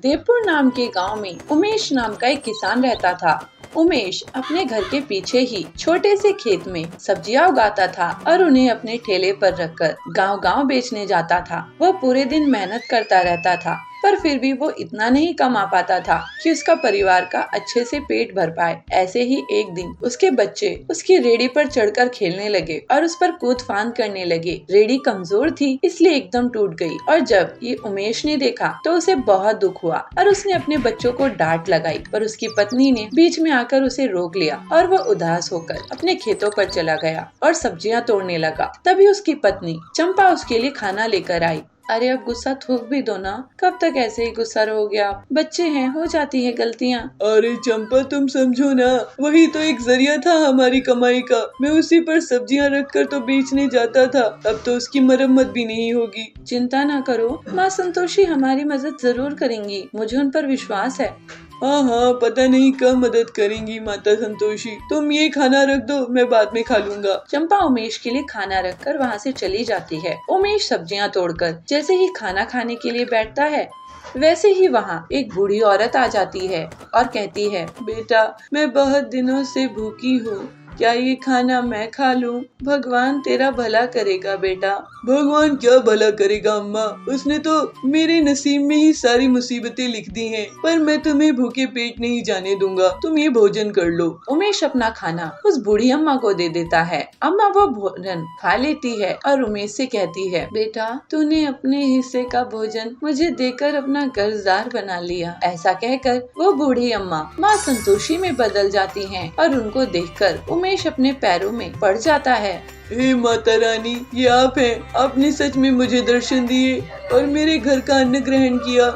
देवपुर नाम के गांव में उमेश नाम का एक किसान रहता था। उमेश अपने घर के पीछे ही छोटे से खेत में सब्जियां उगाता था और उन्हें अपने ठेले पर रखकर गांव-गांव बेचने जाता था। वह पूरे दिन मेहनत करता रहता था, पर फिर भी वो इतना नहीं कमा पाता था कि उसका परिवार का अच्छे से पेट भर पाए। ऐसे ही एक दिन उसके बच्चे उसकी रेडी पर चढ़कर खेलने लगे और उस पर कूद फांद करने लगे। रेडी कमजोर थी, इसलिए एकदम टूट गई और जब ये उमेश ने देखा तो उसे बहुत दुख हुआ और उसने अपने बच्चों को डांट लगाई, पर उसकी पत्नी ने बीच में आकर उसे रोक लिया और वह उदास होकर अपने खेतों पर चला गया और सब्जियां तोड़ने लगा। तभी उसकी पत्नी चंपा उसके लिए खाना लेकर आई। अरे अब गुस्सा थूक भी दो ना, कब तक ऐसे ही गुस्सा रहोगे आप? बच्चे हैं, हो जाती है गलतियाँ। अरे चंपा तुम समझो ना, वही तो एक जरिया था हमारी कमाई का। मैं उसी पर सब्जियां रखकर तो बेचने जाता था, अब तो उसकी मरम्मत भी नहीं होगी। चिंता ना करो, माँ संतोषी हमारी मदद जरूर करेंगी, मुझे उन पर विश्वास है। हाँ, पता नहीं कब मदद करेंगी माता संतोषी। तुम ये खाना रख दो, मैं बाद में खा लूंगा। चंपा उमेश के लिए खाना रखकर वहाँ से चली जाती है। उमेश सब्जियां तोड़कर जैसे ही खाना खाने के लिए बैठता है, वैसे ही वहाँ एक बूढ़ी औरत आ जाती है और कहती है, बेटा मैं बहुत दिनों से भूखी हूँ, क्या ये खाना मैं खा लूं? भगवान तेरा भला करेगा बेटा। भगवान क्या भला करेगा अम्मा, उसने तो मेरे नसीब में ही सारी मुसीबतें लिख दी हैं, पर मैं तुम्हें भूखे पेट नहीं जाने दूंगा, तुम ये भोजन कर लो। उमेश अपना खाना उस बूढ़ी अम्मा को दे देता है। अम्मा वो भोजन खा लेती है और उमेश से कहती है, बेटा तूने अपने हिस्से का भोजन मुझे देकर अपना कर्जदार बना लिया। ऐसा कहकर वो बूढ़ी अम्मा माँ संतोषी में बदल जाती हैं और उनको देखकर उमेश अपने पैरों में पड़ जाता है। हे माता रानी, ये आप हैं, आपने सच में मुझे दर्शन दिए और मेरे घर का अन्न ग्रहण किया।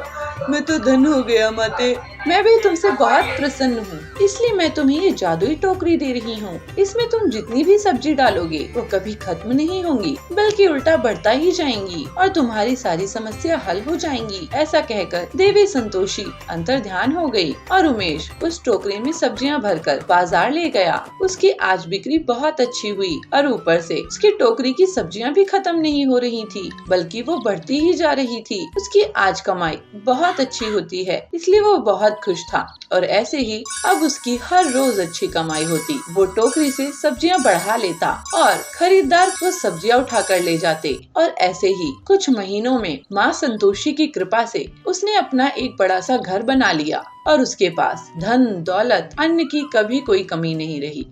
मैं तो धन हो गया माते। मैं भी तुमसे बहुत प्रसन्न हूँ, इसलिए मैं तुम्हें ये जादुई टोकरी दे रही हूँ। इसमें तुम जितनी भी सब्जी डालोगे वो कभी खत्म नहीं होंगी, बल्कि उल्टा बढ़ता ही जाएंगी और तुम्हारी सारी समस्या हल हो जाएंगी। ऐसा कहकर देवी संतोषी अंतर्ध्यान हो गई और उमेश उस टोकरी में सब्जियां भरकर बाजार ले गया। उसकी आज बिक्री बहुत अच्छी हुई और ऊपर से उसकी टोकरी की सब्जियां भी खत्म नहीं हो रही थी, बल्कि वो बढ़ती ही जा रही थी। उसकी आज कमाई बहुत अच्छी होती है, इसलिए वो बहुत खुश था और ऐसे ही अब उसकी हर रोज अच्छी कमाई होती। वो टोकरी से सब्जियां बढ़ा लेता और खरीदार वो सब्जियां उठा कर ले जाते और ऐसे ही कुछ महीनों में माँ संतोषी की कृपा से उसने अपना एक बड़ा सा घर बना लिया और उसके पास धन दौलत अन्न की कभी कोई कमी नहीं रही।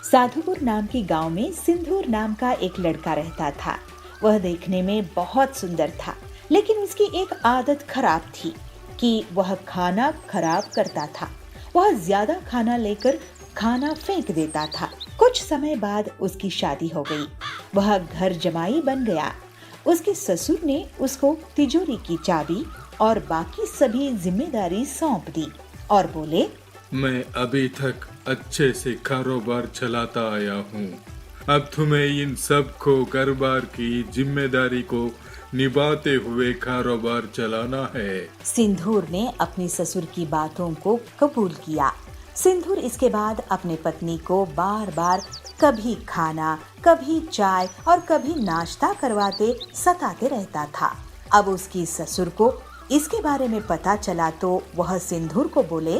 साधुपुर नाम के गांव में सिंदूर नाम का एक लड़का रहता था। वह देखने में बहुत सुंदर था, लेकिन उसकी एक आदत खराब थी कि वह खाना खराब करता था। वह ज्यादा खाना लेकर खाना फेंक देता था। कुछ समय बाद उसकी शादी हो गई। वह घर जमाई बन गया। उसके ससुर ने उसको तिजोरी की चाबी और बाकी सभी जिम्मेदारी सौंप दी और बोले, मैं अभी तक अच्छे से कारोबार चलाता आया हूँ, अब तुम्हें इन सब को कारोबार की जिम्मेदारी को निभाते हुए कारोबार चलाना है। सिंदूर ने अपनी ससुर की बातों को कबूल किया। सिंदूर इसके बाद अपने पत्नी को बार बार कभी खाना, कभी चाय और कभी नाश्ता करवाते सताते रहता था। अब उसकी ससुर को इसके बारे में पता चला तो वह सिंदूर को बोले,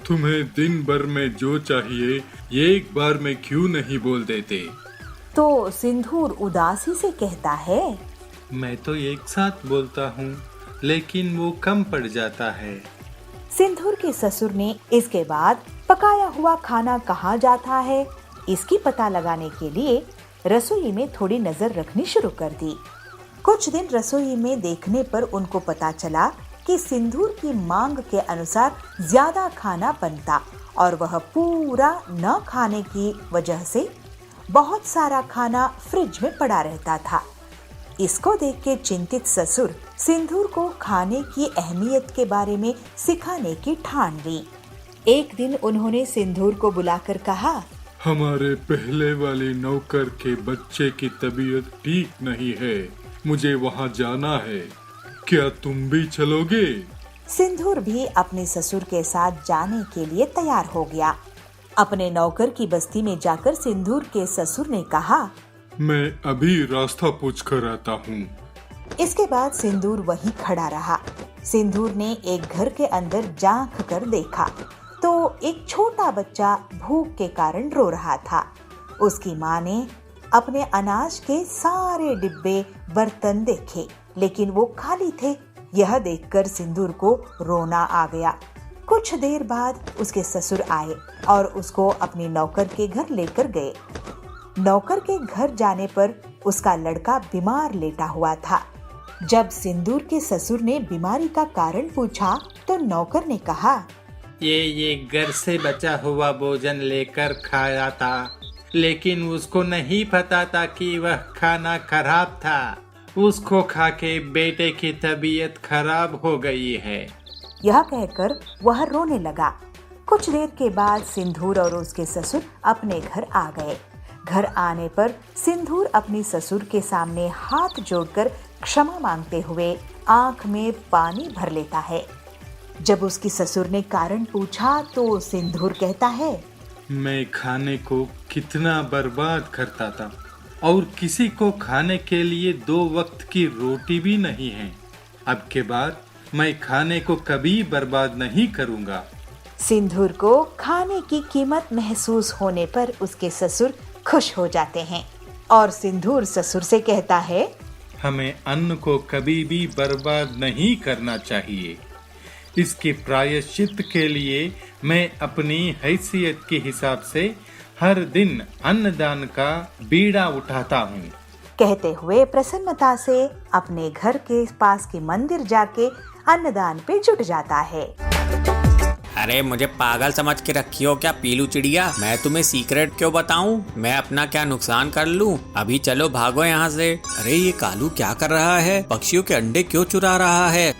तुम्हें दिन भर में जो चाहिए एक बार में क्यों नहीं बोल देते? तो सिंदूर उदासी से कहता है, मैं तो एक साथ बोलता हूँ, लेकिन वो कम पड़ जाता है। सिंदूर के ससुर ने इसके बाद पकाया हुआ खाना कहाँ जाता है इसकी पता लगाने के लिए रसोई में थोड़ी नजर रखनी शुरू कर दी। कुछ दिन रसोई में देखने पर उनको पता चला कि सिंदूर की मांग के अनुसार ज्यादा खाना बनता और वह पूरा न खाने की वजह से बहुत सारा खाना फ्रिज में पड़ा रहता था। इसको देख के चिंतित ससुर सिंदूर को खाने की अहमियत के बारे में सिखाने की ठान ली। एक दिन उन्होंने सिंदूर को बुलाकर कहा, हमारे पहले वाले नौकर के बच्चे की तबीयत ठीक नहीं है, मुझे वहाँ जाना है, क्या तुम भी चलोगे? सिंदूर भी अपने ससुर के साथ जाने के लिए तैयार हो गया। अपने नौकर की बस्ती में जाकर सिंदूर के ससुर ने कहा, मैं अभी रास्ता पूछ कर आता हूँ, इसके बाद सिंदूर वहीं खड़ा रहा। सिंदूर ने एक घर के अंदर झांक कर देखा तो एक छोटा बच्चा भूख के कारण रो रहा था। उसकी माँ ने अपने अनाज के सारे डिब्बे बर्तन देखे, लेकिन वो खाली थे। यह देखकर सिंदूर को रोना आ गया। कुछ देर बाद उसके ससुर आए और उसको अपनी नौकर के घर लेकर गए। नौकर के घर जाने पर उसका लड़का बीमार लेटा हुआ था। जब सिंदूर के ससुर ने बीमारी का कारण पूछा तो नौकर ने कहा, ये घर से बचा हुआ भोजन लेकर खाया था, लेकिन उसको नहीं पता था कि वह खाना खराब था। उसको खा के बेटे की तबीयत खराब हो गई है। यह कहकर वह रोने लगा। कुछ देर के बाद सिंदूर और उसके ससुर अपने घर आ गए। घर आने पर सिंदूर अपनी ससुर के सामने हाथ जोड़कर क्षमा मांगते हुए आंख में पानी भर लेता है। जब उसकी ससुर ने कारण पूछा तो सिंदूर कहता है, मैं खाने को कितना बर्बाद करता था और किसी को खाने के लिए 2 वक्त की रोटी भी नहीं है। अब के बाद मैं खाने को कभी बर्बाद नहीं करूंगा। सिंदूर को खाने की कीमत महसूस होने पर उसके ससुर खुश हो जाते हैं और सिंदूर ससुर से कहता है, हमें अन्न को कभी भी बर्बाद नहीं करना चाहिए। इसके प्रायश्चित के लिए मैं अपनी हैसियत के हिसाब से हर दिन अन्नदान का बीड़ा उठाता हूँ। कहते हुए प्रसन्नता से अपने घर के पास के मंदिर जाके अन्नदान पे जुट जाता है। अरे मुझे पागल समझ के रखी हो क्या पीलू चिड़िया? मैं तुम्हें सीक्रेट क्यों बताऊं? मैं अपना क्या नुकसान कर लूं? अभी चलो भागो यहाँ से। अरे ये कालू क्या कर रहा है? पक्षियों के अंडे क्यों चुरा रहा है?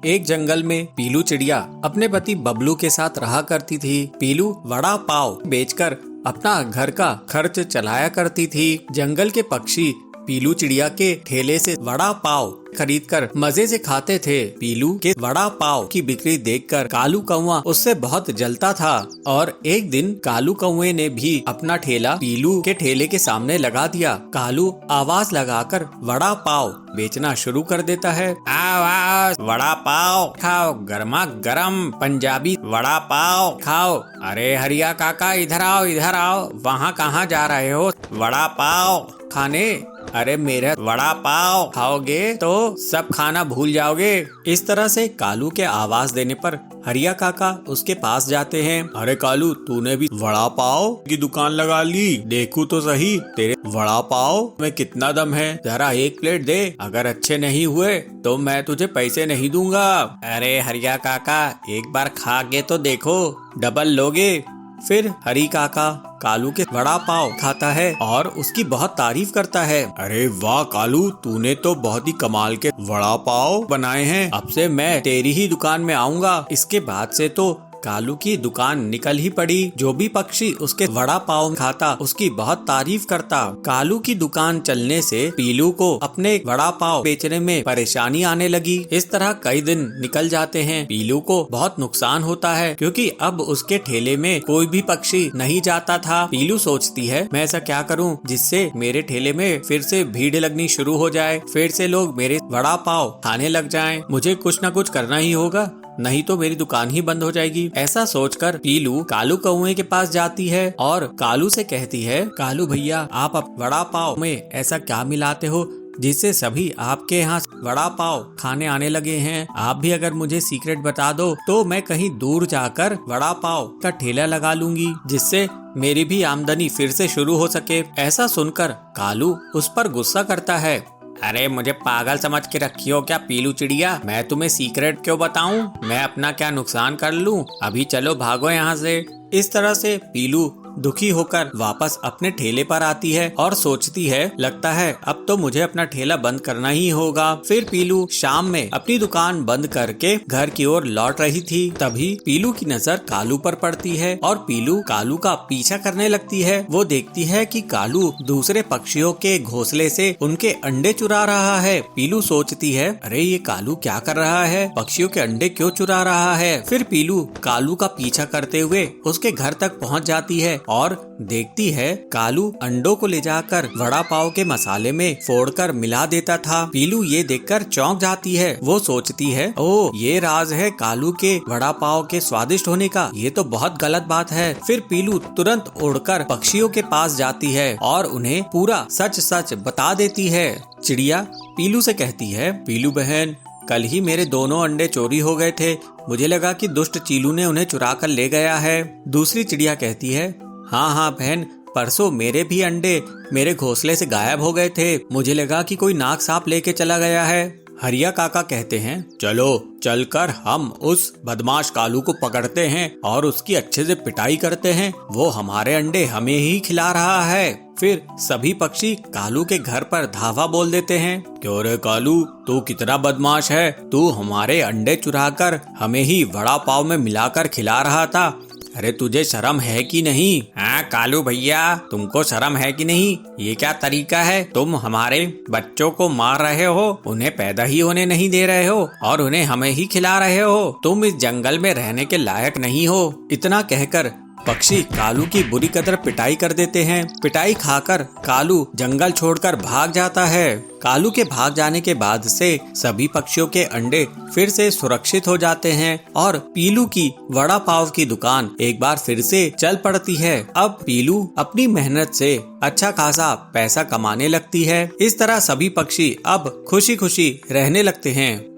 एक जंगल में पीलू चिड़िया अपने पति बबलू के साथ रहा करती थी। पीलू वड़ा पाव बेचकर अपना घर का खर्च चलाया करती थी। जंगल के पक्षी पीलू चिड़िया के ठेले से वड़ा पाव खरीदकर मजे से खाते थे। पीलू के वड़ा पाव की बिक्री देखकर कालू कौवा उससे बहुत जलता था और एक दिन कालू कौवे ने भी अपना ठेला पीलू के ठेले के सामने लगा दिया। कालू आवाज लगाकर वड़ा पाव बेचना शुरू कर देता है। आओ आओ वड़ा पाव खाओ, गर्मा गर्म पंजाबी वड़ा पाव खाओ। अरे हरिया काका इधर आओ। वहाँ कहाँ जा रहे हो? वड़ा पाव खाने? अरे मेरा वड़ा पाव खाओगे तो सब खाना भूल जाओगे। इस तरह से कालू के आवाज देने पर हरिया काका उसके पास जाते हैं। अरे कालू, तूने भी वड़ा पाव की दुकान लगा ली? देखूं तो सही तेरे वड़ा पाव में कितना दम है। जरा एक प्लेट दे, अगर अच्छे नहीं हुए तो मैं तुझे पैसे नहीं दूंगा। अरे हरिया काका, एक बार खा के तो देखो, डबल लोगे। फिर हरी काका कालू के वड़ा पाव खाता है और उसकी बहुत तारीफ करता है। अरे वाह कालू, तूने तो बहुत ही कमाल के वड़ा पाव बनाए हैं। अब से मैं तेरी ही दुकान में आऊंगा। इसके बाद से तो कालू की दुकान निकल ही पड़ी। जो भी पक्षी उसके वड़ा पाव खाता उसकी बहुत तारीफ करता। कालू की दुकान चलने से पीलू को अपने वड़ा पाव बेचने में परेशानी आने लगी। इस तरह कई दिन निकल जाते हैं। पीलू को बहुत नुकसान होता है क्योंकि अब उसके ठेले में कोई भी पक्षी नहीं जाता था। पीलू सोचती है, मैं ऐसा क्या करूं जिससे मेरे ठेले में फिर से भीड़ लगनी शुरू हो जाए, फिर से लोग मेरे वड़ा पाव खाने लग जाएं। मुझे कुछ न कुछ करना ही होगा, नहीं तो मेरी दुकान ही बंद हो जाएगी। ऐसा सोचकर पीलू कालू कौवे के पास जाती है और कालू से कहती है, कालू भैया, आप वड़ा पाव में ऐसा क्या मिलाते हो जिससे सभी आपके यहाँ वड़ा पाव खाने आने लगे हैं? आप भी अगर मुझे सीक्रेट बता दो तो मैं कहीं दूर जाकर वड़ा पाव का ठेला लगा लूंगी, जिससे मेरी भी आमदनी फिर से शुरू हो सके। ऐसा सुनकर कालू उस पर गुस्सा करता है। अरे मुझे पागल समझ के रखी हो क्या पीलू चिड़िया? मैं तुम्हें सीक्रेट क्यों बताऊं? मैं अपना क्या नुकसान कर लूं? अभी चलो भागो यहाँ से। इस तरह से पीलू दुखी होकर वापस अपने ठेले पर आती है और सोचती है, लगता है अब तो मुझे अपना ठेला बंद करना ही होगा। फिर पीलू शाम में अपनी दुकान बंद करके घर की ओर लौट रही थी। तभी पीलू की नजर कालू पर पड़ती है और पीलू कालू का पीछा करने लगती है। वो देखती है कि कालू दूसरे पक्षियों के घोंसले से उनके अंडे चुरा रहा है। पीलू सोचती है, अरे ये कालू क्या कर रहा है? पक्षियों के अंडे क्यों चुरा रहा है? फिर पीलू कालू का पीछा करते हुए उसके घर तक पहुँच जाती है और देखती है कालू अंडों को ले जाकर वड़ा पाव के मसाले में फोड़कर मिला देता था। पीलू ये देखकर चौंक जाती है। वो सोचती है, ओ ये राज है कालू के वड़ा पाव के स्वादिष्ट होने का। ये तो बहुत गलत बात है। फिर पीलू तुरंत उड़कर पक्षियों के पास जाती है और उन्हें पूरा सच सच बता देती है। चिड़िया पीलू से कहती है, पीलू बहन, कल ही मेरे दोनों अंडे चोरी हो गए थे। मुझे लगा कि दुष्ट चीलू ने उन्हें चुरा कर ले गया है। दूसरी चिड़िया कहती है, हाँ हाँ बहन, परसों मेरे भी अंडे मेरे घोंसले से गायब हो गए थे। मुझे लगा कि कोई नाग सांप लेके चला गया है। हरिया काका कहते हैं, चलो चलकर हम उस बदमाश कालू को पकड़ते हैं और उसकी अच्छे से पिटाई करते हैं। वो हमारे अंडे हमें ही खिला रहा है। फिर सभी पक्षी कालू के घर पर धावा बोल देते हैं, क्यों रे कालू, तू कितना बदमाश है। तू हमारे अंडे चुराकर हमें ही वड़ा पाव में मिलाकर खिला रहा था। अरे तुझे शर्म है कि नहीं? हाँ कालू भैया, तुमको शर्म है कि नहीं? ये क्या तरीका है? तुम हमारे बच्चों को मार रहे हो, उन्हें पैदा ही होने नहीं दे रहे हो और उन्हें हमें ही खिला रहे हो। तुम इस जंगल में रहने के लायक नहीं हो। इतना कहकर पक्षी कालू की बुरी कदर पिटाई कर देते हैं। पिटाई खाकर कालू जंगल छोड़कर भाग जाता है। कालू के भाग जाने के बाद से सभी पक्षियों के अंडे फिर से सुरक्षित हो जाते हैं और पीलू की वड़ा पाव की दुकान एक बार फिर से चल पड़ती है। अब पीलू अपनी मेहनत से अच्छा खासा पैसा कमाने लगती है। इस तरह सभी पक्षी अब खुशी खुशी रहने लगते हैं।